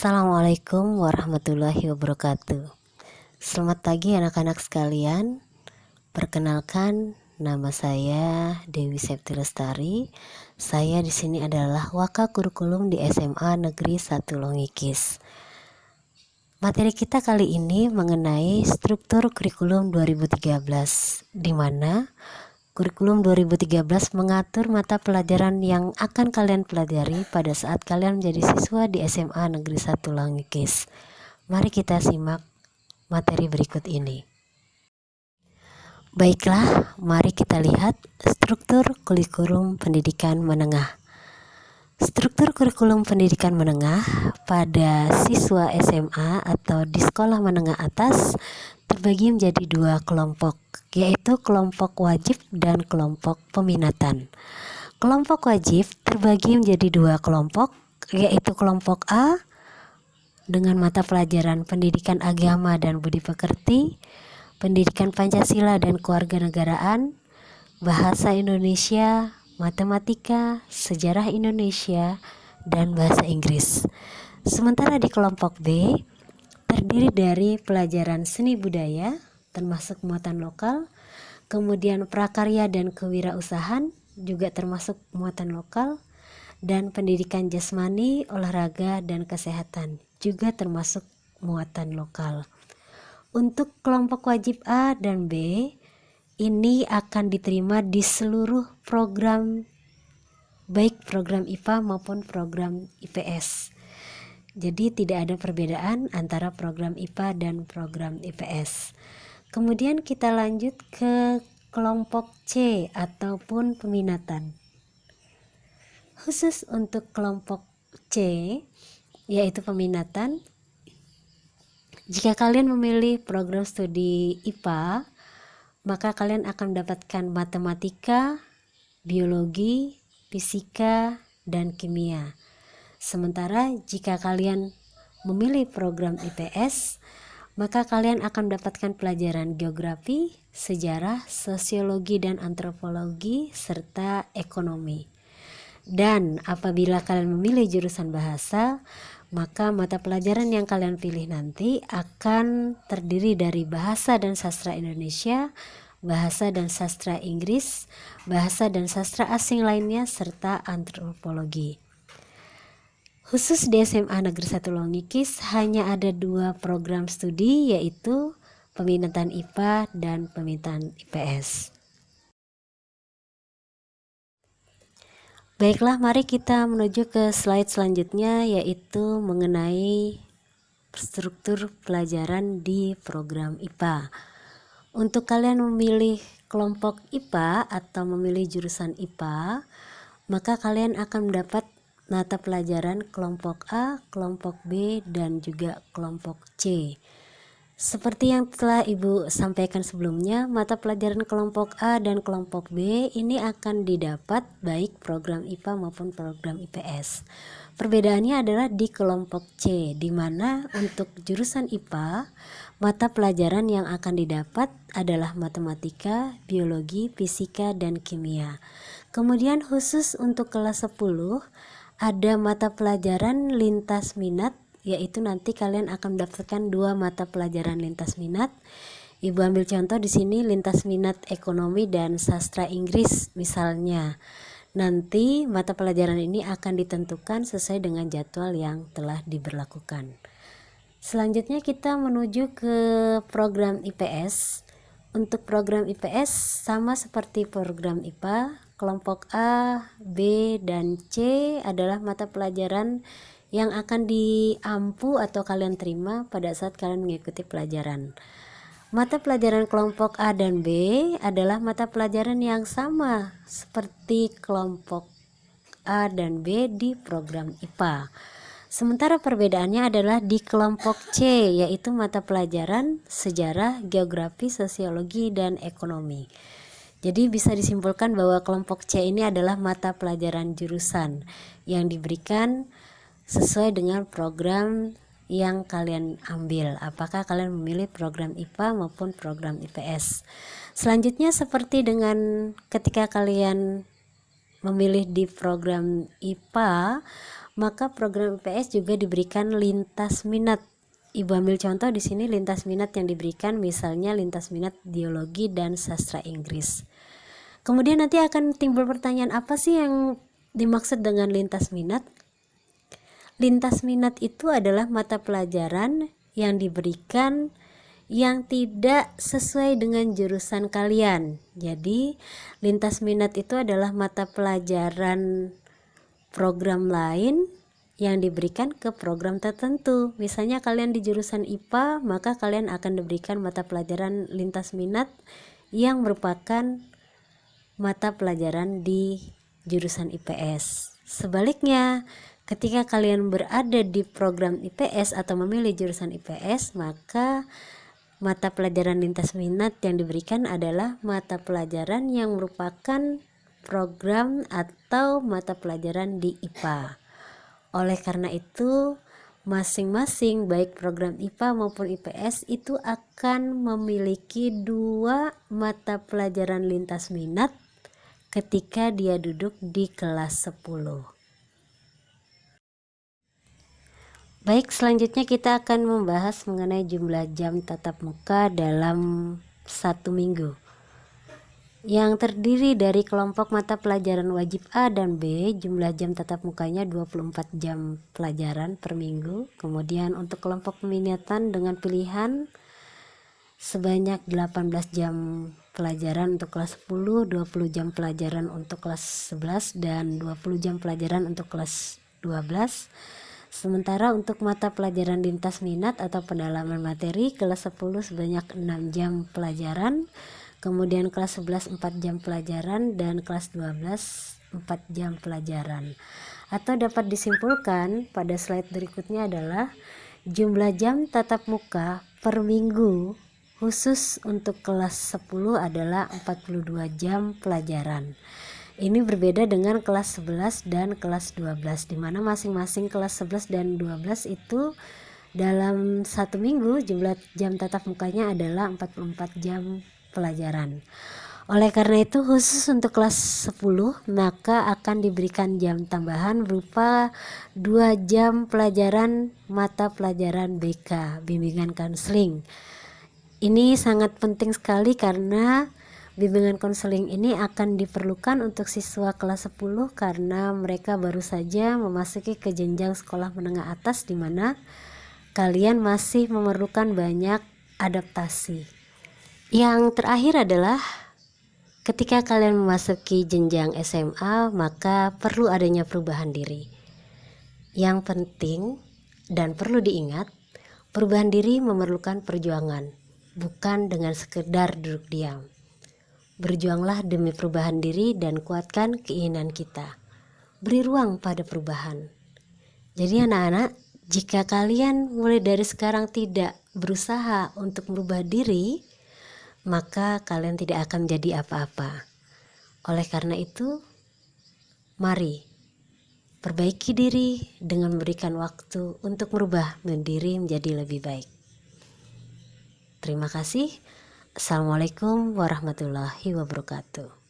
Assalamualaikum warahmatullahi wabarakatuh. Selamat pagi anak-anak sekalian. Perkenalkan, nama saya Dewi Septi Lestari. Saya di sini adalah Waka Kurikulum di SMA Negeri 1 Longikis. Materi kita kali ini mengenai struktur kurikulum 2013, di mana kurikulum 2013 mengatur mata pelajaran yang akan kalian pelajari pada saat kalian menjadi siswa di SMA Negeri 1 Longikis. Mari kita simak materi berikut ini. Baiklah, mari kita lihat struktur kurikulum pendidikan menengah. Struktur kurikulum pendidikan menengah pada siswa SMA atau di sekolah menengah atas terbagi menjadi dua kelompok, yaitu kelompok wajib dan kelompok peminatan. Kelompok wajib terbagi menjadi dua kelompok, yaitu kelompok A dengan mata pelajaran pendidikan agama dan budi pekerti, pendidikan Pancasila dan kewarganegaraan, bahasa Indonesia, matematika, sejarah Indonesia, dan bahasa Inggris. Sementara di kelompok B terdiri dari pelajaran seni budaya termasuk muatan lokal, kemudian prakarya dan kewirausahaan juga termasuk muatan lokal, dan pendidikan jasmani, olahraga, dan kesehatan juga termasuk muatan lokal. Untuk kelompok wajib A dan B ini akan diterima di seluruh program, baik program IPA maupun program IPS. Jadi tidak ada perbedaan antara program IPA dan program IPS. Kemudian kita lanjut ke kelompok C ataupun peminatan. Khusus untuk kelompok C, yaitu peminatan, jika kalian memilih program studi IPA, maka kalian akan mendapatkan matematika, biologi, fisika, dan kimia. Sementara jika kalian memilih program IPS, maka kalian akan mendapatkan pelajaran geografi, sejarah, sosiologi dan antropologi, serta ekonomi. Dan apabila kalian memilih jurusan bahasa, maka mata pelajaran yang kalian pilih nanti akan terdiri dari bahasa dan sastra Indonesia, bahasa dan sastra Inggris, bahasa dan sastra asing lainnya, serta antropologi. Khusus di SMA Negeri 1 Longikis hanya ada dua program studi, yaitu peminatan IPA dan peminatan IPS. Baiklah, mari kita menuju ke slide selanjutnya, yaitu mengenai struktur pelajaran di program IPA. Untuk kalian memilih kelompok IPA atau memilih jurusan IPA, maka kalian akan mendapat mata pelajaran kelompok A, kelompok B, dan juga kelompok C. Seperti yang telah Ibu sampaikan sebelumnya, mata pelajaran kelompok A dan kelompok B ini akan didapat baik program IPA maupun program IPS. Perbedaannya adalah di kelompok C, di mana untuk jurusan IPA, mata pelajaran yang akan didapat adalah matematika, biologi, fisika, dan kimia. Kemudian khusus untuk kelas 10, ada mata pelajaran lintas minat, yaitu nanti kalian akan mendapatkan dua mata pelajaran lintas minat. Ibu ambil contoh di sini lintas minat ekonomi dan sastra Inggris misalnya. Nanti mata pelajaran ini akan ditentukan sesuai dengan jadwal yang telah diberlakukan. Selanjutnya kita menuju ke program IPS. Untuk program IPS sama seperti program IPA, kelompok A, B, dan C adalah mata pelajaran yang akan diampu atau kalian terima pada saat kalian mengikuti pelajaran. Mata pelajaran kelompok A dan B adalah mata pelajaran yang sama seperti kelompok A dan B di program IPA. Sementara perbedaannya adalah di kelompok C, yaitu mata pelajaran sejarah, geografi, sosiologi, dan ekonomi. Jadi bisa disimpulkan bahwa kelompok C ini adalah mata pelajaran jurusan yang diberikan sesuai dengan program yang kalian ambil, apakah kalian memilih program IPA maupun program IPS. Selanjutnya seperti dengan ketika kalian memilih di program IPA, maka program IPS juga diberikan lintas minat. Ibu ambil contoh di sini lintas minat yang diberikan, misalnya lintas minat biologi dan sastra Inggris. Kemudian nanti akan timbul pertanyaan, apa sih yang dimaksud dengan lintas minat? Lintas minat itu adalah mata pelajaran yang diberikan yang tidak sesuai dengan jurusan kalian. Jadi lintas minat itu adalah mata pelajaran program lain yang diberikan ke program tertentu. Misalnya kalian di jurusan IPA, maka kalian akan diberikan mata pelajaran lintas minat yang merupakan mata pelajaran di jurusan IPS. Sebaliknya, ketika kalian berada di program IPS atau memilih jurusan IPS, maka mata pelajaran lintas minat yang diberikan adalah mata pelajaran yang merupakan program atau mata pelajaran di IPA. Oleh karena itu, masing-masing baik program IPA maupun IPS itu akan memiliki 2 mata pelajaran lintas minat ketika dia duduk di kelas 10. Baik, selanjutnya kita akan membahas mengenai jumlah jam tatap muka dalam 1 minggu, yang terdiri dari kelompok mata pelajaran wajib A dan B. Jumlah jam tatap mukanya 24 jam pelajaran per minggu. Kemudian untuk kelompok peminatan dengan pilihan sebanyak 18 jam pelajaran untuk kelas 10, 20 jam pelajaran untuk kelas 11, dan 20 jam pelajaran untuk kelas 12. Sementara untuk mata pelajaran lintas minat atau pendalaman materi, kelas 10 sebanyak 6 jam pelajaran, kemudian kelas 11 4 jam pelajaran, dan kelas 12 4 jam pelajaran. Atau dapat disimpulkan pada slide berikutnya adalah jumlah jam tatap muka per minggu khusus untuk kelas 10 adalah 42 jam pelajaran. Ini berbeda dengan kelas 11 dan kelas 12, di mana masing-masing kelas 11 dan 12 itu dalam 1 minggu jumlah jam tatap mukanya adalah 44 jam pelajaran. Oleh karena itu, khusus untuk kelas 10 maka akan diberikan jam tambahan berupa 2 jam pelajaran mata pelajaran BK, bimbingan konseling. Ini sangat penting sekali karena bimbingan konseling ini akan diperlukan untuk siswa kelas 10 karena mereka baru saja memasuki ke jenjang sekolah menengah atas, di mana kalian masih memerlukan banyak adaptasi. Yang terakhir adalah ketika kalian memasuki jenjang SMA, maka perlu adanya perubahan diri. Yang penting dan perlu diingat, perubahan diri memerlukan perjuangan, bukan dengan sekedar duduk diam. Berjuanglah demi perubahan diri dan kuatkan keinginan kita. Beri ruang pada perubahan. Jadi anak-anak, jika kalian mulai dari sekarang tidak berusaha untuk merubah diri, maka kalian tidak akan menjadi apa-apa. Oleh karena itu, mari perbaiki diri dengan memberikan waktu untuk merubah diri menjadi lebih baik. Terima kasih. Assalamualaikum warahmatullahi wabarakatuh.